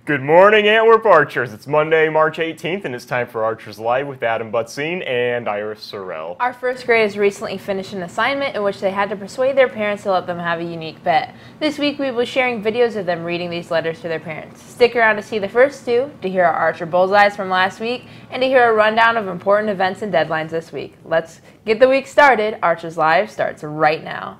Good morning, Antwerp Archers. It's Monday, March 18th, and it's time for Archers Live with Adam Butzin and Iris Sorrell. Our first graders recently finished an assignment in which they had to persuade their parents to let them have a unique pet. This week we will be sharing videos of them reading these letters to their parents. Stick around to see the first two, to hear our Archer Bullseyes from last week, and to hear a rundown of important events and deadlines this week. Let's get the week started. Archers Live starts right now.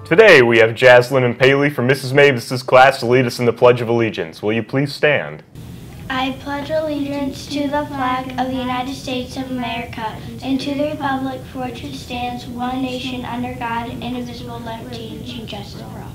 Today we have Jaslyn and Paley from Mrs. Mavis's class to lead us in the Pledge of Allegiance. Will you please stand? I pledge allegiance to the flag of the United States of America and to the republic for which it stands, one nation under God, indivisible, liberty and justice for all.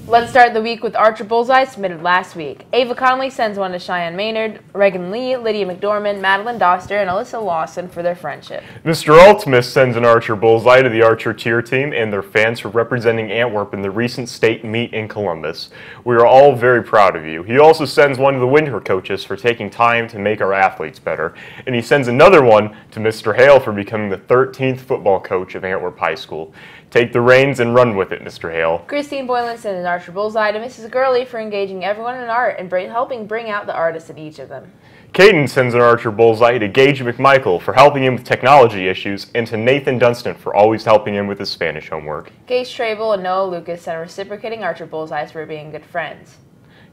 Let's start the week with Archer Bullseye submitted last week. Ava Conley sends one to Cheyenne Maynard, Reagan Lee, Lydia McDormand, Madeline Doster, and Alyssa Lawson for their friendship. Mr. Altmus sends an Archer Bullseye to the Archer cheer team and their fans for representing Antwerp in the recent state meet in Columbus. We are all very proud of you. He also sends one to the winter coaches for taking time to make our athletes better. And he sends another one to Mr. Hale for becoming the 13th football coach of Antwerp High School. Take the reins and run with it, Mr. Hale. Christine Boylan sends an Archer Bullseye to Mrs. Gurley for engaging everyone in art and helping bring out the artists in each of them. Caden sends an Archer Bullseye to Gaige McMichael for helping him with technology issues and to Nathan Dunstan for always helping him with his Spanish homework. Gage Trable and Noah Lucas send reciprocating Archer Bullseyes for being good friends.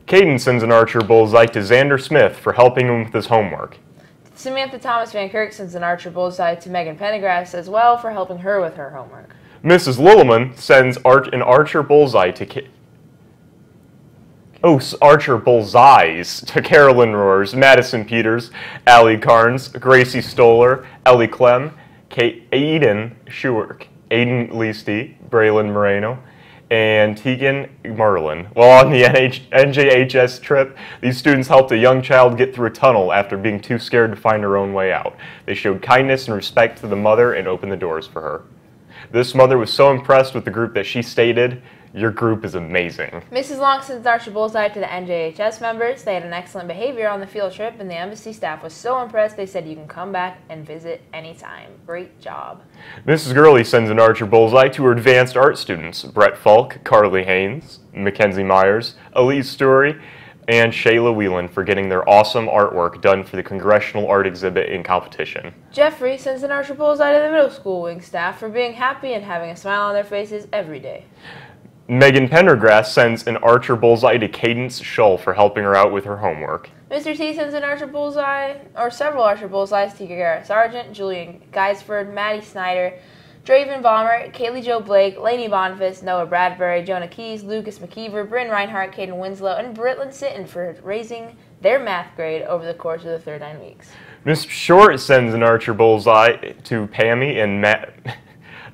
Caden sends an Archer Bullseye to Xander Smith for helping him with his homework. Samantha Thomas Van Kirk sends an Archer Bullseye to Megan Pendergrass as well for helping her with her homework. Mrs. Lilleman sends an Archer Bullseye to Archer Bullseyes to Carolyn Roars, Madison Peters, Allie Carnes, Gracie Stoller, Ellie Clem, Aiden Schuette, Aiden Leasty, Braylon Moreno, and Tegan Merlin. While on the NJHS trip, these students helped a young child get through a tunnel after being too scared to find her own way out. They showed kindness and respect to the mother and opened the doors for her. This mother was so impressed with the group that she stated, "Your group is amazing." Mrs. Long sends Archer Bullseye to the NJHS members. They had an excellent behavior on the field trip, and the embassy staff was so impressed they said you can come back and visit anytime. Great job. Mrs. Gurley sends an Archer Bullseye to her advanced art students, Brett Falk, Carly Haynes, Mackenzie Myers, Elise Story, and Shayla Whelan for getting their awesome artwork done for the Congressional Art Exhibit in competition. Jeffrey sends an Archer Bullseye to the middle school wing staff for being happy and having a smile on their faces every day. Megan Pendergrass sends an Archer Bullseye to Cadence Shull for helping her out with her homework. Mr. T sends an Archer Bullseye, or several Archer Bullseyes to Garrett Sargent, Julian Geisford, Maddie Snyder, Draven Balmer, Kaylee Jo Blake, Lainey Boniface, Noah Bradbury, Jonah Keys, Lucas McKeever, Bryn Reinhardt, Caden Winslow, and Britlin Sitton for raising their math grade over the course of the 39 weeks. Ms. Short sends an Archer Bullseye to Pammy and Matt.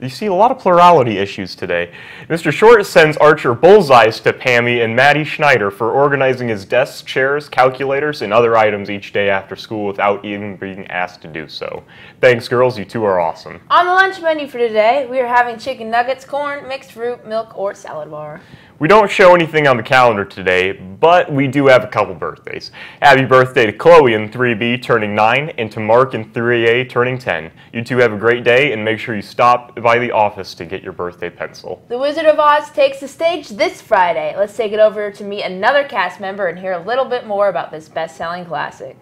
You see a lot of plurality issues today. Mr. Short sends Archer Bullseyes to Pammy and Maddie Schneider for organizing his desks, chairs, calculators, and other items each day after school without even being asked to do so. Thanks, girls. You two are awesome. On the lunch menu for today, we are having chicken nuggets, corn, mixed fruit, milk, or salad bar. We don't show anything on the calendar today, but we do have a couple birthdays. Happy birthday to Chloe in 3B turning 9 and to Mark in 3A turning 10. You two have a great day and make sure you stop by the office to get your birthday pencil. The Wizard of Oz takes the stage this Friday. Let's take it over to meet another cast member and hear a little bit more about this best-selling classic.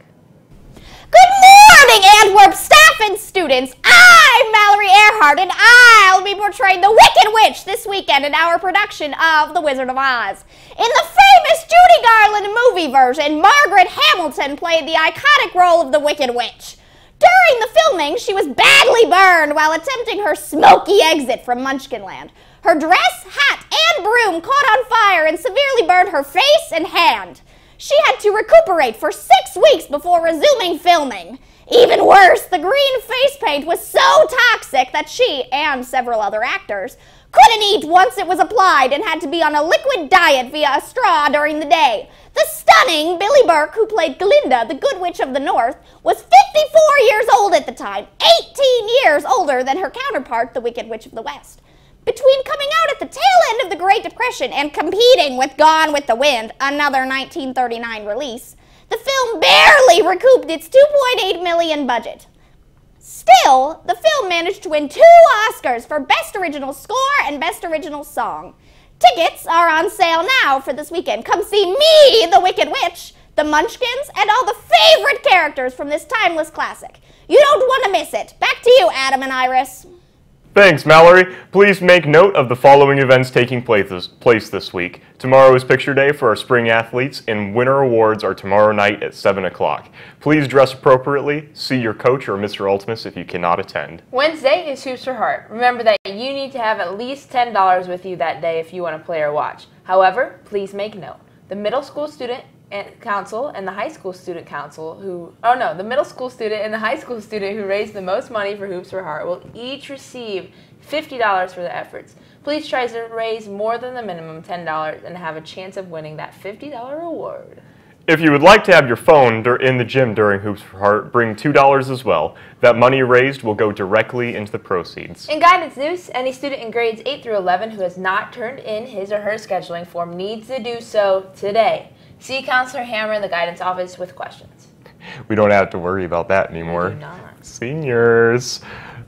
Good morning, Antwerp staff and students. I'm Mallory Earhart, and I'll be portraying the Wicked Witch this weekend in our production of The Wizard of Oz. In the famous Judy Garland movie version, Margaret Hamilton played the iconic role of the Wicked Witch. During the filming, she was badly burned while attempting her smoky exit from Munchkinland. Her dress, hat, and broom caught on fire and severely burned her face and hand. She had to recuperate for 6 weeks before resuming filming. Even worse, the green face paint was so toxic that she and several other actors couldn't eat once it was applied and had to be on a liquid diet via a straw during the day. The stunt stunning Billy Burke, who played Glinda, the Good Witch of the North, was 54 years old at the time, 18 years older than her counterpart, the Wicked Witch of the West. Between coming out at the tail end of the Great Depression and competing with Gone with the Wind, another 1939 release, the film barely recouped its $2.8 million budget. Still, the film managed to win 2 Oscars for Best Original Score and Best Original Song. Tickets are on sale now for this weekend. Come see me, the Wicked Witch, the Munchkins, and all the favorite characters from this timeless classic. You don't want to miss it. Back to you, Adam and Iris. Thanks, Mallory. Please make note of the following events taking place this week. Tomorrow is picture day for our spring athletes, and winter awards are tomorrow night at 7 o'clock. Please dress appropriately. See your coach or Mr. Ultimus if you cannot attend. Wednesday is Hoops for Heart. Remember that you need to have at least $10 with you that day if you want to play or watch. However, please make note. The middle school student council and the high school student council the middle school student and the high school student who raised the most money for Hoops for Heart will each receive $50 for their efforts. Please try to raise more than the minimum $10 and have a chance of winning that $50 award. If you would like to have your phone in the gym during Hoops for Heart, bring $2 as well. That money raised will go directly into the proceeds. In guidance news, any student in grades 8 through 11 who has not turned in his or her scheduling form needs to do so today. See Counselor Hammer in the guidance office with questions. We don't have to worry about that anymore. We do not. Seniors.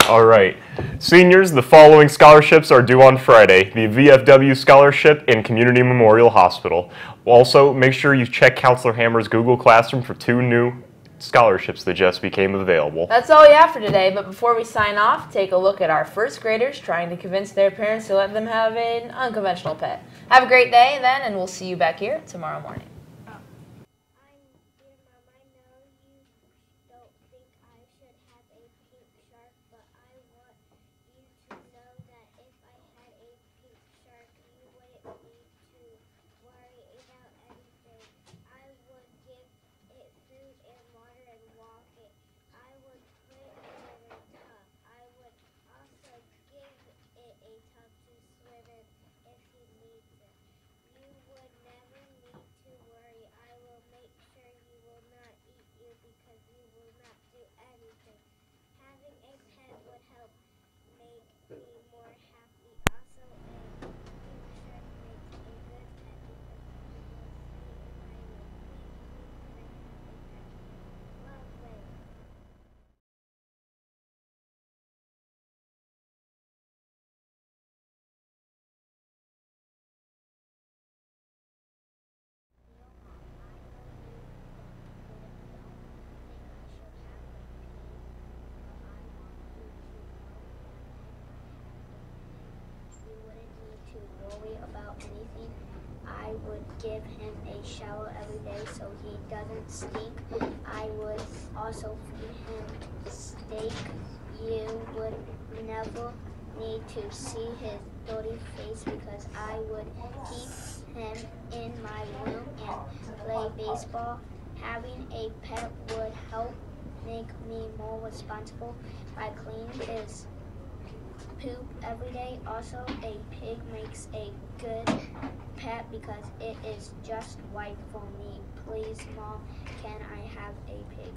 All right. Seniors, the following scholarships are due on Friday. The VFW Scholarship and Community Memorial Hospital. Also, make sure you check Counselor Hammer's Google Classroom for 2 new scholarships that just became available. That's all we have for today, but before we sign off, take a look at our first graders trying to convince their parents to let them have an unconventional pet. Have a great day then, and we'll see you back here tomorrow morning. I would give him a shower every day so he doesn't stink. I would also feed him steak. You would never need to see his dirty face because I would keep him in my room and play baseball. Having a pet would help make me more responsible by cleaning his poop every day. Also, a pig makes a good pet because it is just right for me. Please, Mom, can I have a pig?